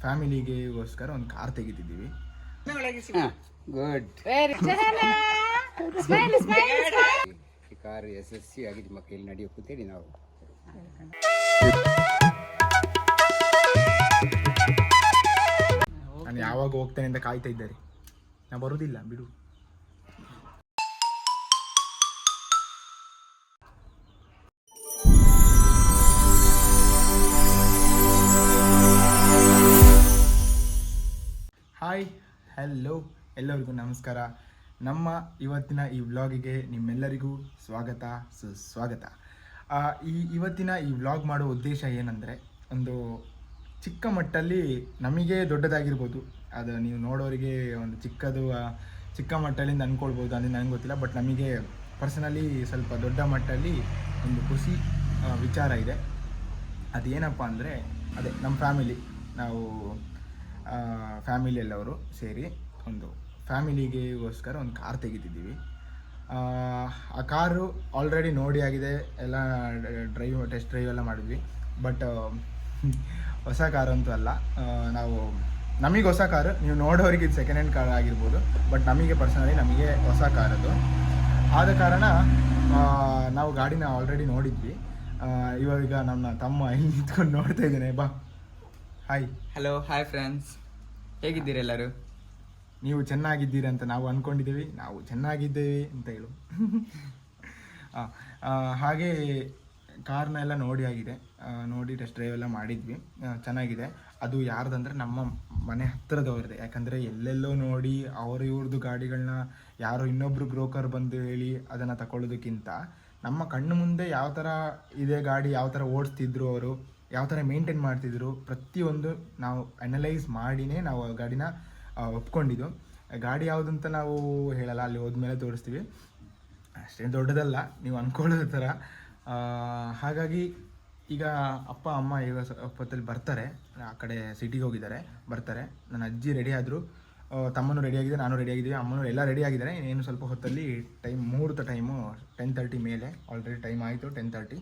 ಫ್ಯಾಮಿಲಿಗೆಗೋಸ್ಕರ ಒಂದು car ತೆಗಿತಿದ್ದೀವಿ. Good. ಈ car ಯಶಸ್ವಿಯಾಗಿ ನಿಮ್ಮ ಕೈಯಲ್ಲಿ ನಡೆಯೋಕೆ ಅಂತೇಳಿ ನಾವು ನಾನು ಯಾವಾಗ ಹೋಗ್ತೇನೆ ಅಂತ ಕಾಯ್ತಾ ಇದ್ದಾರೆ. ನಾ ಬರುವುದಿಲ್ಲ ಬಿಡು. ಹಾಯ್, ಹಲೋ, ಎಲ್ಲರಿಗೂ ನಮಸ್ಕಾರ. ನಮ್ಮ ಇವತ್ತಿನ ಈ ವ್ಲಾಗಿಗೆ ನಿಮ್ಮೆಲ್ಲರಿಗೂ ಸ್ವಾಗತ, ಸುಸ್ವಾಗತ. ಇವತ್ತಿನ ಈ ವ್ಲಾಗ್ ಮಾಡೋ ಉದ್ದೇಶ ಏನಂದರೆ, ಒಂದು ಚಿಕ್ಕ ಮಟ್ಟಲ್ಲಿ ನಮಗೆ ದೊಡ್ಡದಾಗಿರ್ಬೋದು, ಅದು ನೀವು ನೋಡೋರಿಗೆ ಒಂದು ಚಿಕ್ಕ ಮಟ್ಟಲ್ಲಿಂದ ಅಂದ್ಕೊಳ್ಬೋದು, ಅದು ನನಗೆ ಗೊತ್ತಿಲ್ಲ. ಬಟ್ ನಮಗೆ ಪರ್ಸನಲಿ ಸ್ವಲ್ಪ ದೊಡ್ಡ ಮಟ್ಟಲ್ಲಿ ಒಂದು ಖುಷಿ ವಿಚಾರ ಇದೆ. ಅದೇನಪ್ಪ ಅಂದರೆ, ಅದೇ ನಮ್ಮ ನಾವು ಫ್ಯಾಮಿಲಿ ಎಲ್ಲವರು ಸೇರಿ ಒಂದು ಫ್ಯಾಮಿಲಿಗೆಗೋಸ್ಕರ ಒಂದು ಕಾರ್ ತೆಗಿತಿದ್ದೀವಿ. ಆ ಕಾರು ಆಲ್ರೆಡಿ ನೋಡಿ ಆಗಿದೆ, ಎಲ್ಲ ಟೆಸ್ಟ್ ಡ್ರೈವ್ ಎಲ್ಲ ಮಾಡಿದ್ವಿ. ಬಟ್ ಹೊಸ ಕಾರು ಅಂತೂ ಅಲ್ಲ. ನಮಗೆ ಹೊಸ ಕಾರು, ನೀವು ನೋಡೋರಿಗೆ ಇದು ಸೆಕೆಂಡ್ ಹ್ಯಾಂಡ್ ಕಾರ್ ಆಗಿರ್ಬೋದು. ಬಟ್ ನಮಗೆ ಪರ್ಸನಲಿ ನಮಗೆ ಹೊಸ ಕಾರದು. ಆದ ಕಾರಣ ನಾವು ಗಾಡಿನ ಆಲ್ರೆಡಿ ನೋಡಿದ್ವಿ. ಇವಾಗ ನಮ್ಮ ತಮ್ಮ ಇಲ್ಲಿ ನಿಂತ್ಕೊಂಡು ನೋಡ್ತಾ ಇದ್ದೇನೆ. ಬಾ, ಹಾಯ್. ಹಲೋ, ಹಾಯ್ ಫ್ರೆಂಡ್ಸ್, ಹೇಗಿದ್ದೀರಿ ಎಲ್ಲರೂ? ನೀವು ಚೆನ್ನಾಗಿದ್ದೀರಿ ಅಂತ ನಾವು ಅಂದ್ಕೊಂಡಿದ್ದೀವಿ. ನಾವು ಚೆನ್ನಾಗಿದ್ದೇವೆ ಅಂತ ಹೇಳು. ಹಾಗೆ ಕಾರ್ನ ಎಲ್ಲ ನೋಡಿ ಆಗಿದೆ, ನೋಡಿ ಟೆಸ್ಟ್ ಡ್ರೈವ್ ಎಲ್ಲ ಮಾಡಿದ್ವಿ. ಚೆನ್ನಾಗಿದೆ. ಅದು ಯಾರ್ದಂದರೆ ನಮ್ಮ ಮನೆ ಹತ್ತಿರದವ್ರದ್ದೇ. ಯಾಕಂದರೆ ಎಲ್ಲೆಲ್ಲೋ ನೋಡಿ ಇವ್ರದ್ದು ಗಾಡಿಗಳನ್ನ ಯಾರೋ ಇನ್ನೊಬ್ರು ಬ್ರೋಕರ್ ಬಂದು ಹೇಳಿ ಅದನ್ನು ತಗೊಳ್ಳೋದಕ್ಕಿಂತ ನಮ್ಮ ಕಣ್ಣು ಮುಂದೆ ಯಾವ ಥರ ಇದೆ ಗಾಡಿ, ಯಾವ ಥರ ಓಡಿಸ್ತಿದ್ರು ಅವರು, ಯಾವ ಥರ ಮೇಂಟೈನ್ ಮಾಡ್ತಿದ್ರು, ಪ್ರತಿಯೊಂದು ನಾವು ಅನಲೈಸ್ ಮಾಡಿನೇ ನಾವು ಗಾಡಿನ ಒಪ್ಕೊಂಡಿದ್ದು. ಗಾಡಿ ಯಾವುದಂತ ನಾವು ಹೇಳಲ್ಲ, ಅಲ್ಲಿ ಹೋದ್ಮೇಲೆ ತೋರಿಸ್ತೀವಿ. ಅಷ್ಟೇನು ದೊಡ್ಡದಲ್ಲ ನೀವು ಅಂದ್ಕೊಳ್ಳೋದು ಥರ. ಹಾಗಾಗಿ ಈಗ ಅಪ್ಪ ಅಮ್ಮ ಈಗ ಹೊತ್ತಲ್ಲಿ ಬರ್ತಾರೆ, ಆ ಕಡೆ ಸಿಟಿಗೆ ಹೋಗಿದ್ದಾರೆ, ಬರ್ತಾರೆ. ನನ್ನ ಅಜ್ಜಿ ರೆಡಿ ಆದರು, ತಮ್ಮನೂ ರೆಡಿಯಾಗಿದೆ, ನಾನು ರೆಡಿಯಾಗಿದ್ದೀವಿ, ಅಮ್ಮನೂ ಎಲ್ಲ ರೆಡಿ ಆಗಿದ್ದಾರೆ. ಏನು ಸ್ವಲ್ಪ ಹೊತ್ತಲ್ಲಿ ಮುಹೂರ್ತ ಟೈಮು 10:30 ಮೇಲೆ ಆಲ್ರೆಡಿ ಟೈಮ್ ಆಯಿತು. 10:30.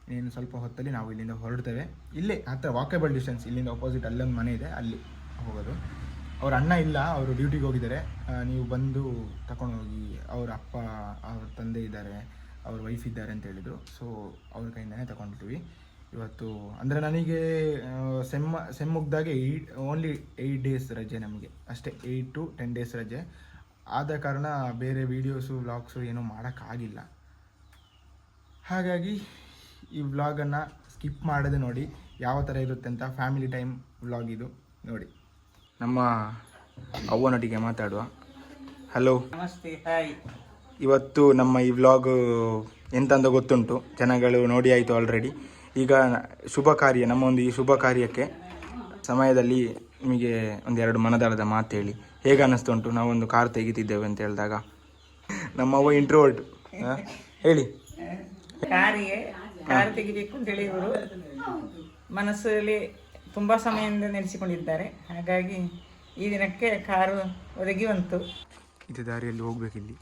ಇನ್ನೇನು ಸ್ವಲ್ಪ ಹೊತ್ತಲ್ಲಿ ನಾವು ಇಲ್ಲಿಂದ ಹೊರಡ್ತೇವೆ. ಇಲ್ಲೇ ಹತ್ತಿರ ವಾಕೇಬಲ್ ಡಿಸ್ಟೆನ್ಸ್, ಇಲ್ಲಿಂದ ಅಪೋಸಿಟ್ ಅಲ್ಲೊಂದು ಮನೆ ಇದೆ, ಅಲ್ಲಿ ಹೋಗೋದು. ಅವ್ರ ಅಣ್ಣ ಇಲ್ಲ, ಅವರು ಡ್ಯೂಟಿಗೆ ಹೋಗಿದ್ದಾರೆ. ನೀವು ಬಂದು ತಗೊಂಡೋಗಿ, ಅವ್ರ ಅಪ್ಪ ಅವ್ರ ತಂದೆ ಇದ್ದಾರೆ, ಅವ್ರ ವೈಫ್ ಇದ್ದಾರೆ ಅಂತ ಹೇಳಿದರು. ಸೊ ಅವ್ರ ಕೈಯಿಂದನೇ ತಗೊಂಡಿರ್ತೀವಿ ಇವತ್ತು. ಅಂದರೆ ನನಗೆ ಸೆಮ್ ಮುಗ್ದಾಗೆ ಓನ್ಲಿ 8 ಡೇಸ್ ರಜೆ ನಮಗೆ, ಅಷ್ಟೇ. 8 to 10 ಡೇಸ್ ರಜೆ. ಆದ ಕಾರಣ ಬೇರೆ ವೀಡಿಯೋಸು ವ್ಲಾಗ್ಸು ಏನೂ ಮಾಡೋಕ್ಕಾಗಿಲ್ಲ. ಹಾಗಾಗಿ ಈ ವ್ಲಾಗನ್ನು ಸ್ಕಿಪ್ ಮಾಡದೆ ನೋಡಿ ಯಾವ ಥರ ಇರುತ್ತೆ ಅಂತ. ಫ್ಯಾಮಿಲಿ ಟೈಮ್ ವ್ಲಾಗ್ ಇದು, ನೋಡಿ. ನಮ್ಮ ಅವ್ವನೊಟ್ಟಿಗೆ ಮಾತಾಡುವ. ಹಲೋ, ನಮಸ್ತೆ, ಹಾಯ್. ಇವತ್ತು ನಮ್ಮ ಈ ವ್ಲಾಗ್ ಎಂತಂದ ಗೊತ್ತುಂಟು, ಜನಗಳು ನೋಡಿ ಆಯಿತು ಆಲ್ರೆಡಿ. ಈಗ ಶುಭ ಕಾರ್ಯ, ನಮ್ಮ ಒಂದು ಈ ಶುಭ ಕಾರ್ಯಕ್ಕೆ ಸಮಯದಲ್ಲಿ ನಿಮಗೆ ಒಂದೆರಡು ಮನದಾಳದ ಮಾತು ಹೇಳಿ. ಹೇಗೆ ಅನ್ನಿಸ್ತುಂಟು ನಾವೊಂದು ಕಾರ್ ತೆಗಿತಿದ್ದೇವೆ ಅಂತ ಹೇಳಿದಾಗ? ನಮ್ಮವ್ವ ಇಂಟ್ರೋವರ್ಟ್, ಹೇಳಿ. ಕಾರು ತೆಗಿಬೇಕು ಅಂತೇಳಿ ಇವರು ಮನಸ್ಸಲ್ಲಿ ತುಂಬ ಸಮಯದಿಂದ ನೆನೆಸಿಕೊಂಡಿದ್ದಾರೆ. ಹಾಗಾಗಿ ಈ ದಿನಕ್ಕೆ ಕಾರು ಒದಗಿ ಬಂತು. ಇದು ದಾರಿಯಲ್ಲಿ ಹೋಗ್ಬೇಕಿಲ್ಲಿ.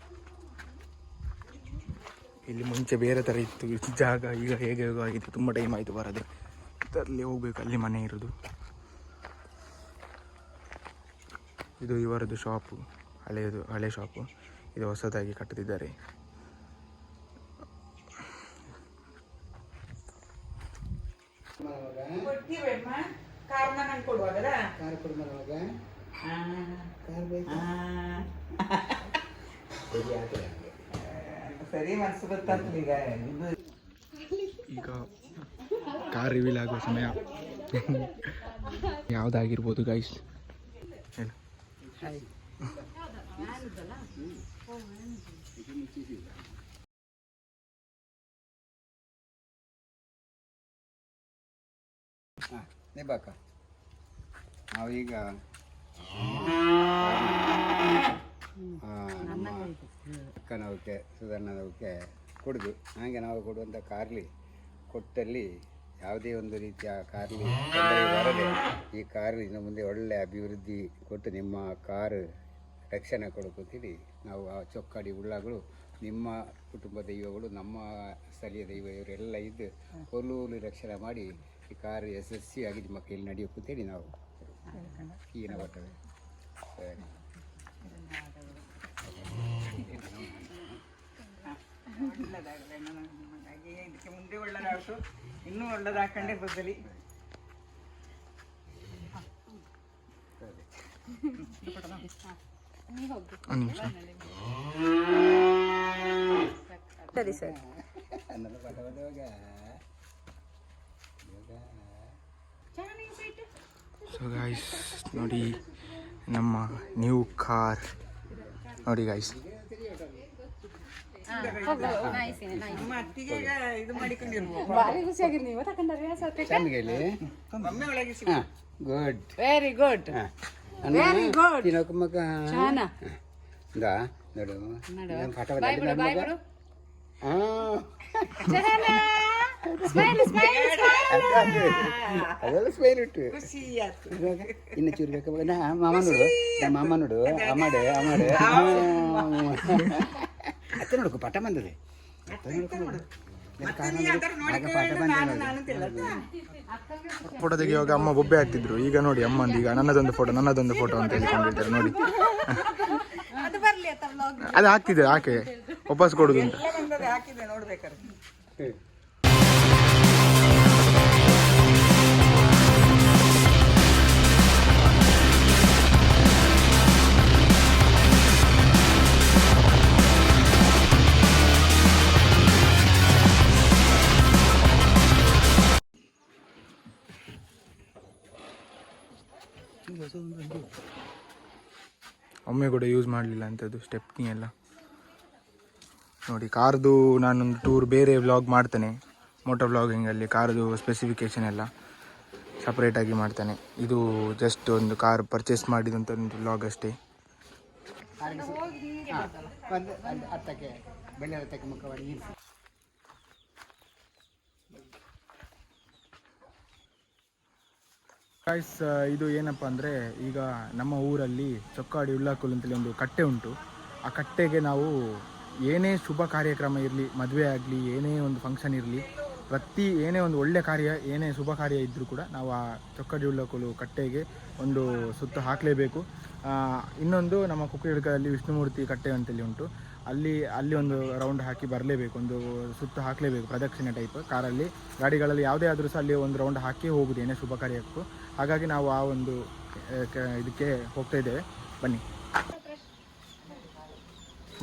ಇಲ್ಲಿ ಮುಂಚೆ ಬೇರೆ ಥರ ಇತ್ತು ಜಾಗ, ಈಗ ಹೇಗೆ ಆಗಿದೆ. ತುಂಬ ಟೈಮ್ ಆಯಿತು ಬರೋದು. ಇದರಲ್ಲಿ ಹೋಗ್ಬೇಕು, ಅಲ್ಲಿ ಮನೆ ಇರೋದು. ಇದು ಇವರದ್ದು ಶಾಪು, ಹಳೆ ಶಾಪು. ಇದು ಹೊಸದಾಗಿ ಕಟ್ಟುತ್ತಿದ್ದಾರೆ. ಈಗ ಕಾರ್ ರಿವೀಲ್ ಆಗುವ ಸಮಯ. ಯಾವುದಾಗಿರ್ಬೋದು ಗೈಸ್? ಬಾಕ ನಾವೀಗ ನಮ್ಮ ಅಕ್ಕನವಕ್ಕೆ ಸುಧರ್ಣನವಕ್ಕೆ ಕೊಡೋದು. ಹಾಗೆ ನಾವು ಕೊಡುವಂಥ ಕಾರ್ಲಿ ಕೊಟ್ಟಲ್ಲಿ ಯಾವುದೇ ಒಂದು ರೀತಿಯ ಕಾರ್ಲಿ ತೊಂದರೆ ಬರದೆ ಈ ಕಾರು ಇನ್ನು ಮುಂದೆ ಒಳ್ಳೆಯ ಅಭಿವೃದ್ಧಿ ಕೊಟ್ಟು ನಿಮ್ಮ ಕಾರು ರಕ್ಷಣೆ ಕೊಡೋಕಂತೇಳಿ ನಾವು ಆ ಚೊಕ್ಕಾಡಿ ಉಳ್ಳಾಗಳು, ನಿಮ್ಮ ಕುಟುಂಬ ದೈವಗಳು, ನಮ್ಮ ಸ್ಥಳೀಯ ದೈವ ಇವರೆಲ್ಲ ಇದ್ದು ಕೊಲ್ಲೂರು ರಕ್ಷಣೆ ಮಾಡಿ ಈ ಕಾರು ಯಶಸ್ವಿಯಾಗಿ ನಿಮ್ಮ ಕೈಯಲ್ಲಿ ನಡೆಯೋಕಂತೇಳಿ ನಾವು ಈಗಿನ ಬರ್ತವೆ. ಸರಿ. ಒಳ್ಳೆದಾಗಲಿ ಹಾಗೆ ಇದಕ್ಕೆ ಮುಂದೆ ಒಳ್ಳೆದಾಗ್ತು, ಇನ್ನೂ ಒಳ್ಳೆದಾಕೊಂಡೇ ಬದಲಿ. ಸರಿ ಸರ್. ನನ್ನ ಪಟ ಬಂದವಾಗ ಸೊ ಗಾಯ್ಸ್ ನೋಡಿ ನಮ್ಮ ನ್ಯೂ ಕಾರ್ ನೋಡಿ ಗಾಯ್ಸ್. ನಮ್ಮ ಅತ್ತಿಗೆ ಈಗ ಇದು ಮಾಡಿಕೊಂಡಿರ್ಬೋದು. ಭಾರಿ ಖುಷಿಯಾಗಿರಿ ನೀವು ತಕೊಂಡ್ರಿ ಸ್ವಲ್ಪ ಚಂದ್ಗೇಳಿ. ಒಮ್ಮೆ ಒಳಗೆ ಹಾಂ good. Very good very good. ತಿನ್ನೋಕೆ ಮಗ ಚಾನ ದಾ ನೋಡು ನನ್ನ ಪಟ ಬಾಯ್ ಬಿಡು ಬಾಯ್ ಬಂದ ಬಿಡು. ಹಾಂ ಚಾನ ಸ್ಮೈಲ್ ಸ್ಮೈಲ್ ಅದೆಲ್ಲ ಸ್ಮೈಲ್ ಇಟ್ಟು ಖುಷಿ ಆಯ್ತು. ಇನ್ನು ಚೂರು ಬೇಕಾ ನಾ ಮಾಮ ನೋಡು, ನಮ್ಮ ಮಾಮ ನೋಡು, ಅಮಾಡೆ ಅತ್ತೆ ನೋಡ್ಕೊ ಪಟ ಬಂದದೆ. ಫೋಟೋ ತೆಗಿಯುವಾಗ ಅಮ್ಮ ಬೊಬ್ಬೆ ಹಾಕ್ತಿದ್ರು. ಈಗ ನೋಡಿ ಅಮ್ಮಂದು ಈಗ ನನ್ನದೊಂದು ಫೋಟೋ ಅಂತ ಹೇಳ್ಕೊಂಡಿರ್ತಾರೆ ನೋಡಿ. ಅದು ಹಾಕ್ತಿದ್ದೆ ಆಕೆ ವಾಪಸ್ ಕೊಡುದು ಅಂತ. ಹಾಕಿದೆ ನೋಡ್ಬೇಕಾದ್ರೆ. ಒಮ್ಮೆ ಕೂಡ ಯೂಸ್ ಮಾಡಲಿಲ್ಲ ಅಂಥದ್ದು ಸ್ಟೆಪ್ನಿ ಎಲ್ಲ ನೋಡಿ. ಕಾರ್ದು ನಾನೊಂದು ಟೂರ್ ಬೇರೆ ವ್ಲಾಗ್ ಮಾಡ್ತೇನೆ, ಮೋಟೋ ವ್ಲಾಗಿಂಗಲ್ಲಿ ಕಾರ್ದು ಸ್ಪೆಸಿಫಿಕೇಷನ್ ಎಲ್ಲ ಸಪ್ರೇಟಾಗಿ ಮಾಡ್ತೇನೆ. ಇದು ಜಸ್ಟ್ ಒಂದು ಕಾರ್ ಪರ್ಚೇಸ್ ಮಾಡಿದಂಥ ಒಂದು ವ್ಲಾಗ್ ಅಷ್ಟೇ. ಅತ್ತಕ್ಕೆ ಬೆಳ್ಳಿ ಹತ್ತಕ್ಕೆ ಮುಖವಾಗಿ ಇರಿಸಿ. ಗೈಸ್ ಇದು ಏನಪ್ಪ ಅಂದರೆ ಈಗ ನಮ್ಮ ಊರಲ್ಲಿ ಚೊಕ್ಕಾಡಿ ಉಳ್ಳಾಕೋಲು ಅಂತೇಳಿ ಒಂದು ಕಟ್ಟೆ ಉಂಟು. ಆ ಕಟ್ಟೆಗೆ ನಾವು ಏನೇ ಶುಭ ಕಾರ್ಯಕ್ರಮ ಇರಲಿ, ಮದುವೆ ಆಗಲಿ, ಏನೇ ಒಂದು ಫಂಕ್ಷನ್ ಇರಲಿ, ಏನೇ ಒಂದು ಒಳ್ಳೆ ಕಾರ್ಯ, ಏನೇ ಶುಭ ಕಾರ್ಯ ಇದ್ದರೂ ಕೂಡ ನಾವು ಆ ಚೊಕ್ಕಾಡಿ ಉಳ್ಳಾಕೋಲು ಕಟ್ಟೆಗೆ ಒಂದು ಸುತ್ತು ಹಾಕಲೇಬೇಕು. ಇನ್ನೊಂದು ನಮ್ಮ ಕುಕ್ಕಡಿಗದಲ್ಲಿ ವಿಷ್ಣುಮೂರ್ತಿ ಕಟ್ಟೆ ಅಂತೇಳಿ ಉಂಟು, ಅಲ್ಲಿ ಒಂದು ರೌಂಡ್ ಹಾಕಿ ಬರಲೇಬೇಕು, ಒಂದು ಸುತ್ತು ಹಾಕಲೇಬೇಕು, ಪ್ರದಕ್ಷಿಣೆ ಟೈಪ್. ಕಾರಲ್ಲಿ ಗಾಡಿಗಳಲ್ಲಿ ಯಾವುದೇ ಆದರೂ ಸಹ ಅಲ್ಲಿ ಒಂದು ರೌಂಡ್ ಹಾಕಿ ಹೋಗುದು ಏನೇ ಶುಭ ಕಾರ್ಯಕ್ಕೂ. ಹಾಗಾಗಿ ನಾವು ಆ ಒಂದು ಇದಕ್ಕೆ ಹೋಗ್ತಾ ಇದ್ದೇವೆ, ಬನ್ನಿ.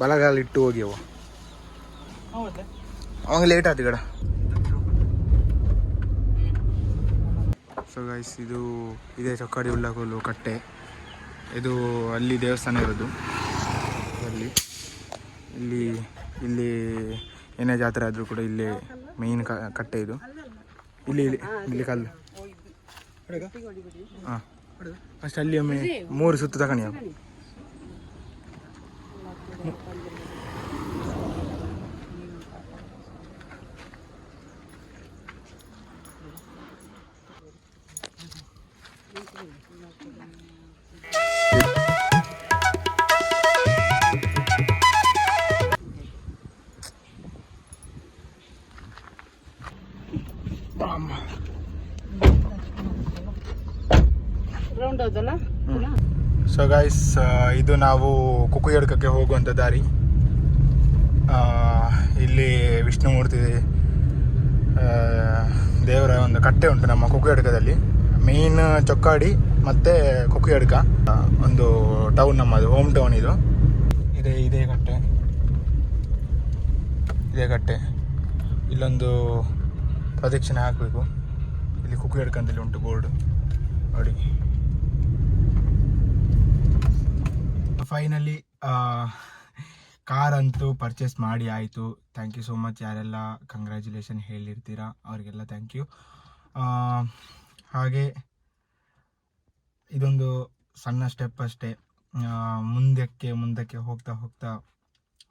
ಬಲಗಾಲಿಟ್ಟು ಹೋಗಿ ಅವಾಗ ಲೇಟ್ ಆಯ್ತು ಗಡ. ಸೊ ಗೈಸ್ ಇದು ಇದೇ ಚೊಕ್ಕಾಡಿ ಉಳ್ಳಾಕೋಲು ಕಟ್ಟೆ. ಇದು ಅಲ್ಲಿ ದೇವಸ್ಥಾನ ಇರೋದು. ಇಲ್ಲಿ ಏನೇ ಜಾತ್ರೆ ಆದರೂ ಕೂಡ ಇಲ್ಲಿ ಮೇಯ್ನ್ ಕಟ್ಟೆ ಇದು. ಇಲ್ಲಿ ಕಲ್ಲು ಹಾಂ ಫಸ್ಟ್ ಅಲ್ಲಿ ಒಮ್ಮೆ 3 ಸುತ್ತು ತಗೊಂಡು ರೌಂಡ್ ಹೋದಲ್ಲ. ಸೊ ಗೈಸ್ ಇದು ನಾವು ಕುಕ್ಕುಯಡ್ಕಕ್ಕೆ ಹೋಗುವಂಥ ದಾರಿ. ಇಲ್ಲಿ ವಿಷ್ಣುಮೂರ್ತಿ ದೇವರ ಒಂದು ಕಟ್ಟೆ ಉಂಟು ನಮ್ಮ ಕುಕ್ಕುಯಡ್ಕದಲ್ಲಿ. ಮೇಯ್ನ್ ಚೊಕ್ಕಾಡಿ ಮತ್ತು ಕುಕ್ಕುಯಡ್ಕ ಒಂದು ಟೌನ್, ನಮ್ಮದು ಹೋಮ್ ಟೌನ್ ಇದು. ಇದೇ ಕಟ್ಟೆ. ಇಲ್ಲೊಂದು ಪ್ರದಕ್ಷಿಣೆ ಹಾಕಬೇಕು. ಇಲ್ಲಿ ಕುಕ್ಕುಯಡ್ಕ ಅಂತೇಳಿ ಉಂಟು ಬೋರ್ಡು ನೋಡಿ. ಫೈನಲಿ ಕಾರ್ ಅಂತೂ ಪರ್ಚೇಸ್ ಮಾಡಿ ಆಯಿತು. Thank you so much. ಯಾರೆಲ್ಲ ಕಂಗ್ರ್ಯಾಚುಲೇಷನ್ ಹೇಳಿರ್ತೀರಾ ಅವರಿಗೆಲ್ಲ ಥ್ಯಾಂಕ್ ಯು. ಹಾಗೆ ಇದೊಂದು ಸಣ್ಣ ಸ್ಟೆಪ್ ಅಷ್ಟೇ. ಮುಂದಕ್ಕೆ ಹೋಗ್ತಾ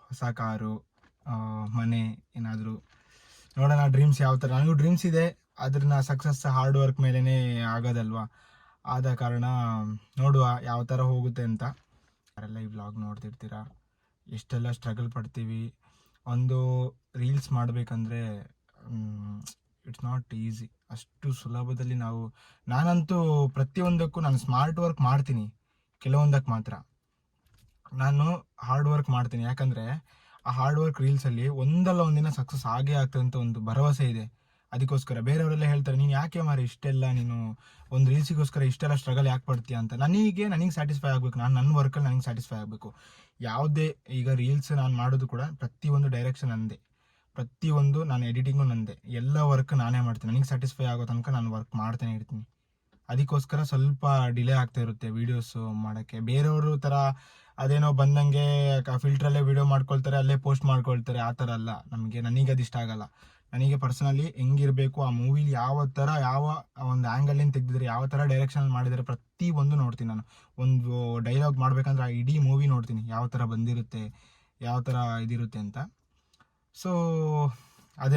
ಹೊಸ ಕಾರು, ಮನೆ ಏನಾದರೂ ನೋಡೋಣ. ಡ್ರೀಮ್ಸ್ ಯಾವ ಥರ, ನನಗೂ ಡ್ರೀಮ್ಸ್ ಇದೆ. ಅದನ್ನ ಸಕ್ಸಸ್ ಹಾರ್ಡ್ ವರ್ಕ್ ಮೇಲೇ ಆಗೋದಲ್ವಾ. ಆದ ಕಾರಣ ನೋಡುವ ಯಾವ ಥರ ಹೋಗುತ್ತೆ ಅಂತ. ಯಾರೆಲ್ಲ ಈ ವ್ಲಾಗ್ ನೋಡ್ತಿರ್ತೀರಾ, ಎಷ್ಟೆಲ್ಲ ಸ್ಟ್ರಗಲ್ ಪಡ್ತೀವಿ. ಒಂದು ರೀಲ್ಸ್ ಮಾಡಬೇಕಂದ್ರೆ ಇಟ್ಸ್ ನಾಟ್ ಈಸಿ. ಅಷ್ಟು ಸುಲಭದಲ್ಲಿ ನಾನಂತೂ ಪ್ರತಿಯೊಂದಕ್ಕೂ ನಾನು ಸ್ಮಾರ್ಟ್ ವರ್ಕ್ ಮಾಡ್ತೀನಿ, ಕೆಲವೊಂದಕ್ಕೆ ಮಾತ್ರ ನಾನು ಹಾರ್ಡ್ ವರ್ಕ್ ಮಾಡ್ತೀನಿ. ಯಾಕಂದರೆ ಆ ಹಾರ್ಡ್ ವರ್ಕ್ ರೀಲ್ಸಲ್ಲಿ ಒಂದಲ್ಲ ಒಂದಿನ ಸಕ್ಸಸ್ ಆಗೇ ಆಗ್ತದೆ ಅಂತ ಒಂದು ಭರವಸೆ ಇದೆ. ಅದಕ್ಕೋಸ್ಕರ ಬೇರೆಯವರೆಲ್ಲ ಹೇಳ್ತಾರೆ, ನೀನು ಯಾಕೆ ಮಾರಿ ಇಷ್ಟೆಲ್ಲ ನೀನು ಒಂದು ರೀಲ್ಸಿಗೋಸ್ಕರ ಇಷ್ಟೆಲ್ಲ ಸ್ಟ್ರಗಲ್ ಯಾಕೆ ಪಡ್ತೀಯ ಅಂತ. ನನಗೆ ಸ್ಯಾಟಿಸ್ಫೈ ಆಗಬೇಕು, ನಾನು ನನ್ನ ವರ್ಕಲ್ಲಿ ನನಗೆ ಸ್ಯಾಟಿಸ್ಫೈ ಆಗಬೇಕು. ಯಾವುದೇ ಈಗ ರೀಲ್ಸ್ ನಾನು ಮಾಡೋದು ಕೂಡ ಪ್ರತಿಯೊಂದು ಡೈರೆಕ್ಷನ್ ನಂದೆ, ಪ್ರತಿಯೊಂದು ನಾನು ಎಡಿಟಿಂಗು ನಂದೆ, ಎಲ್ಲ ವರ್ಕ್ ನಾನೇ ಮಾಡ್ತೀನಿ. ನನಗೆ ಸ್ಯಾಟಿಸ್ಫೈ ಆಗೋ ತನಕ ನಾನು ವರ್ಕ್ ಮಾಡ್ತಾನೆ ಇರ್ತೀನಿ. ಅದಕ್ಕೋಸ್ಕರ ಸ್ವಲ್ಪ ಡಿಲೇ ಆಗ್ತಾ ಇರುತ್ತೆ ವೀಡಿಯೋಸು ಮಾಡೋಕ್ಕೆ. ಬೇರೆಯವರು ಥರ ಅದೇನೋ ಬಂದಂಗೆ ಫಿಲ್ಟ್ರಲ್ಲೇ ವೀಡಿಯೋ ಮಾಡ್ಕೊಳ್ತಾರೆ, ಅಲ್ಲೇ ಪೋಸ್ಟ್ ಮಾಡ್ಕೊಳ್ತಾರೆ, ಆ ಥರ ಅಲ್ಲ. ನನಗೆ ಅದು ಇಷ್ಟ ಆಗಲ್ಲ. ನನಗೆ ಪರ್ಸನಲಿ ಹೆಂಗಿರಬೇಕು, ಆ ಮೂವಿಲಿ ಯಾವ ಒಂದು ಆ್ಯಂಗಲಿಂದ ತೆಗೆದಿದ್ರೆ, ಯಾವ ಥರ ಡೈರೆಕ್ಷನ್ ಮಾಡಿದರೆ ಪ್ರತಿಯೊಂದು ನೋಡ್ತೀನಿ ನಾನು. ಒಂದು ಡೈಲಾಗ್ ಮಾಡಬೇಕಂದ್ರೆ ಆ ಇಡೀ ಮೂವಿ ನೋಡ್ತೀನಿ, ಯಾವ ಥರ ಬಂದಿರುತ್ತೆ, ಯಾವ ಥರ ಇದಿರುತ್ತೆ ಅಂತ. ಸೊ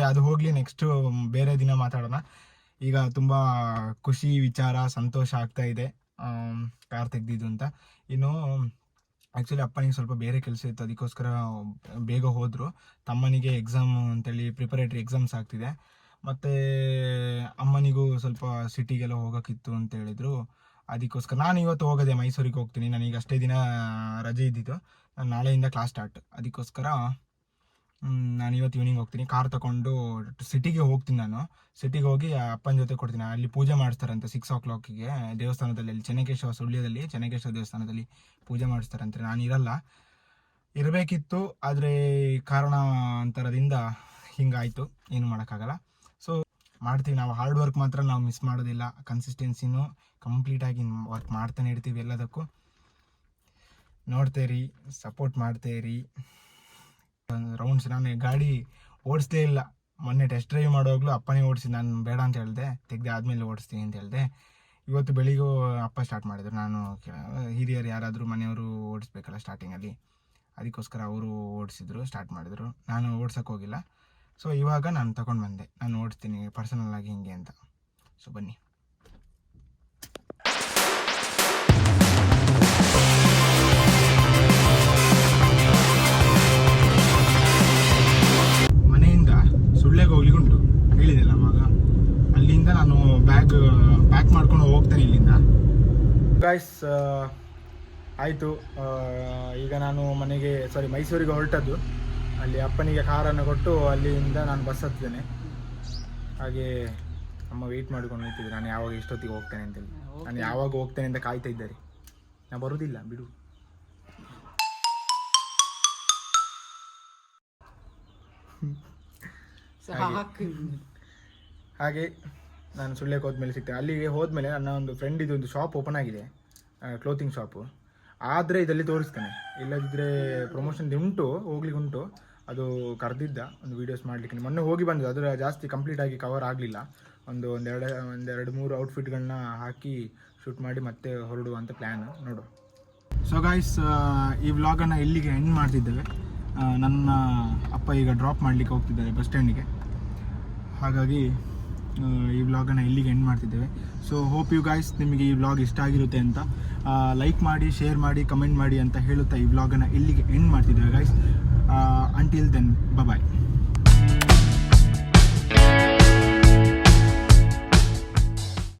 ಅದು ಹೋಗಲಿ, ನೆಕ್ಸ್ಟು ಬೇರೆ ದಿನ ಮಾತಾಡೋಣ. ಈಗ ತುಂಬ ಖುಷಿ ವಿಚಾರ, ಸಂತೋಷ ಆಗ್ತಾ ಇದೆ ಕಾರ್ ತೆಗ್ದಿದ್ದು ಅಂತ. ಇನ್ನು ಆ್ಯಕ್ಚುಲಿ ಅಪ್ಪನಿಗೆ ಸ್ವಲ್ಪ ಬೇರೆ ಕೆಲಸ ಇತ್ತು, ಅದಕ್ಕೋಸ್ಕರ ಬೇಗ ಹೋದರು. ತಮ್ಮನಿಗೆ ಎಕ್ಸಾಮ್ ಅಂತೇಳಿ ಪ್ರಿಪರೇಟ್ರಿ ಎಕ್ಸಾಮ್ಸ್ ಆಗ್ತಿದೆ, ಮತ್ತು ಅಮ್ಮನಿಗೂ ಸ್ವಲ್ಪ ಸಿಟಿಗೆಲ್ಲ ಹೋಗೋಕ್ಕಿತ್ತು ಅಂತ ಹೇಳಿದರು. ಅದಕ್ಕೋಸ್ಕರ ನಾನು ಇವತ್ತು ಹೋಗೋದೆ, ಮೈಸೂರಿಗೆ ಹೋಗ್ತೀನಿ. ನನಗೆ ಅಷ್ಟೇ ದಿನ ರಜೆ ಇದ್ದಿದ್ದು, ನಾನು ನಾಳೆಯಿಂದ ಕ್ಲಾಸ್ ಸ್ಟಾರ್ಟ್. ಅದಕ್ಕೋಸ್ಕರ ನಾನು ಇವತ್ತು ಈವ್ನಿಂಗ್ ಹೋಗ್ತೀನಿ. ಕಾರ್ ತಗೊಂಡು ಸಿಟಿಗೆ ಹೋಗ್ತೀನಿ. ನಾನು ಸಿಟಿಗೆ ಹೋಗಿ ಅಪ್ಪನ ಜೊತೆ ಕೊಡ್ತೀನಿ. ಅಲ್ಲಿ ಪೂಜೆ ಮಾಡಿಸ್ತಾರಂತೆ 6 o'clock ದೇವಸ್ಥಾನದಲ್ಲಿ, ಅಲ್ಲಿ ಚೆನ್ನಕೇಶವ, ಸುಳ್ಯದಲ್ಲಿ ಚೆನ್ನಕೇಶವ ದೇವಸ್ಥಾನದಲ್ಲಿ ಪೂಜೆ ಮಾಡಿಸ್ತಾರಂತೆ. ನಾನು ಇರಬೇಕಿತ್ತು, ಆದರೆ ಕಾರಣಾಂತರದಿಂದ ಹಿಂಗಾಯಿತು, ಏನು ಮಾಡೋಕ್ಕಾಗಲ್ಲ. ಸೊ ಮಾಡ್ತೀವಿ, ನಾವು ಹಾರ್ಡ್ ವರ್ಕ್ ಮಾತ್ರ ನಾವು ಮಿಸ್ ಮಾಡೋದಿಲ್ಲ. ಕನ್ಸಿಸ್ಟೆನ್ಸಿನೂ ಕಂಪ್ಲೀಟಾಗಿ ವರ್ಕ್ ಮಾಡ್ತಾನೆ ಇರ್ತೀವಿ. ಎಲ್ಲದಕ್ಕೂ ನೋಡ್ತೇರಿ, ಸಪೋರ್ಟ್ ಮಾಡ್ತೇರಿ. ರೌಂಡ್ಸ್ ನಾನು ಗಾಡಿ ಓಡಿಸ್ಲೇ ಇಲ್ಲ. ಮೊನ್ನೆ ಟೆಸ್ಟ್ ಡ್ರೈವ್ ಮಾಡುವಾಗಲೂ ಅಪ್ಪನೇ ಓಡಿಸಿದ್ದು, ನಾನು ಬೇಡ ಅಂತ ಹೇಳಿದೆ, ತೆಗೆದು ಆದಮೇಲೆ ಓಡಿಸ್ತೀನಿ ಅಂತ ಹೇಳಿದೆ. ಇವತ್ತು ಬೆಳಿಗ್ಗೆ ಅಪ್ಪ ಸ್ಟಾರ್ಟ್ ಮಾಡಿದ್ರು. ನಾನು ಹಿರಿಯರು ಯಾರಾದರೂ ಮನೆಯವರು ಓಡಿಸ್ಬೇಕಲ್ಲ ಸ್ಟಾರ್ಟಿಂಗಲ್ಲಿ, ಅದಕ್ಕೋಸ್ಕರ ಅವರು ಓಡಿಸಿದ್ರು, ಸ್ಟಾರ್ಟ್ ಮಾಡಿದ್ರು. ನಾನು ಓಡ್ಸೋಕ್ಕೆ ಹೋಗಿಲ್ಲ. ಸೊ ಇವಾಗ ನಾನು ತಗೊಂಡು ಬಂದೆ, ನಾನು ಓಡಿಸ್ತೀನಿ ಪರ್ಸನಲ್ ಆಗಿ ಹಿಂಗೆ ಅಂತ. ಸೊ ಬನ್ನಿ. ಸುಳ್ಳೆಗೆ ಹೋಗ್ಲಿಕ್ಕೆ ಉಂಟು, ಹೇಳಿದೆಲ್ಲ ಅವಾಗ. ಅಲ್ಲಿಂದ ನಾನು ಬ್ಯಾಗ್ ಪ್ಯಾಕ್ ಮಾಡ್ಕೊಂಡು ಹೋಗ್ತೇನೆ ಇಲ್ಲಿಂದ. ಗಾಯ್ಸ್ ಆಯಿತು, ಈಗ ನಾನು ಮೈಸೂರಿಗೆ ಹೊರಟದ್ದು. ಅಲ್ಲಿ ಅಪ್ಪನಿಗೆ ಕಾರನ್ನು ಕೊಟ್ಟು ಅಲ್ಲಿಂದ ನಾನು ಬಸ್ ಹತ್ತಿದ್ದೇನೆ. ಹಾಗೆ ಅಮ್ಮ ವೆಯ್ಟ್ ಮಾಡ್ಕೊಂಡು ನಿಂತಿದ್ದೆ, ನಾನು ಯಾವಾಗ ಎಷ್ಟೊತ್ತಿಗೆ ಹೋಗ್ತೇನೆ ಅಂತೇಳಿ. ನಾನು ಯಾವಾಗ ಹೋಗ್ತೇನೆ ಅಂತ ಕಾಯ್ತಾ ಇದ್ದಾರೆ. ನಾನು ಬರೋದಿಲ್ಲ ಬಿಡು. ಹಾಗೆ ನಾನು ಸುಳ್ಯಕ್ಕೆ ಹೋದ್ಮೇಲೆ ಸಿಗ್ತೇನೆ. ಅಲ್ಲಿಗೆ ಹೋದ್ಮೇಲೆ ನನ್ನ ಒಂದು ಫ್ರೆಂಡ್ ಇದೊಂದು ಶಾಪ್ ಓಪನ್ ಆಗಿದೆ, ಕ್ಲೋತಿಂಗ್ ಶಾಪು. ಆದರೆ ಇದರಲ್ಲಿ ತೋರಿಸ್ತೇನೆ, ಇಲ್ಲದಿದ್ದರೆ ಪ್ರಮೋಷನ್ ಉಂಟು, ಹೋಗ್ಲಿಕ್ಕೆ ಉಂಟು. ಅದು ಕರೆದಿದ್ದ ಒಂದು ವೀಡಿಯೋಸ್ ಮಾಡಲಿಕ್ಕೆ. ಮೊನ್ನೆ ಹೋಗಿ ಬಂದು ಅದರ ಜಾಸ್ತಿ ಕಂಪ್ಲೀಟಾಗಿ ಕವರ್ ಆಗಲಿಲ್ಲ. ಒಂದೆರಡು ಮೂರು ಔಟ್ಫಿಟ್ಗಳನ್ನ ಹಾಕಿ ಶೂಟ್ ಮಾಡಿ ಮತ್ತೆ ಹೊರಡುವಂಥ ಪ್ಲ್ಯಾನ್ ನೋಡು. ಸೊ ಗಾಯ್ಸ್, ಈ ವ್ಲಾಗನ್ನು ಇಲ್ಲಿಗೆ ಎಂಡ್ ಮಾಡ್ತಿದ್ದೇವೆ. ನನ್ನ ಅಪ್ಪ ಈಗ ಡ್ರಾಪ್ ಮಾಡಲಿಕ್ಕೆ ಹೋಗ್ತಿದ್ದಾರೆ ಬಸ್ ಸ್ಟ್ಯಾಂಡಿಗೆ. ಹಾಗಾಗಿ ಈ ವ್ಲಾಗನ್ನು ಇಲ್ಲಿಗೆ ಎಂಡ್ ಮಾಡ್ತಿದ್ದೇವೆ. ಸೊ ಹೋಪ್ ಯು ಗಾಯ್ಸ್, ನಿಮಗೆ ಈ ವ್ಲಾಗ್ ಇಷ್ಟ ಆಗಿರುತ್ತೆ ಅಂತ. ಲೈಕ್ ಮಾಡಿ, ಶೇರ್ ಮಾಡಿ, ಕಮೆಂಟ್ ಮಾಡಿ ಅಂತ ಹೇಳುತ್ತಾ ಈ ವ್ಲಾಗನ್ನು ಇಲ್ಲಿಗೆ ಎಂಡ್ ಮಾಡ್ತಿದ್ದೇವೆ ಗಾಯ್ಸ್. ಅಂಟಿಲ್ ದೆನ್, ಬಾಯ್.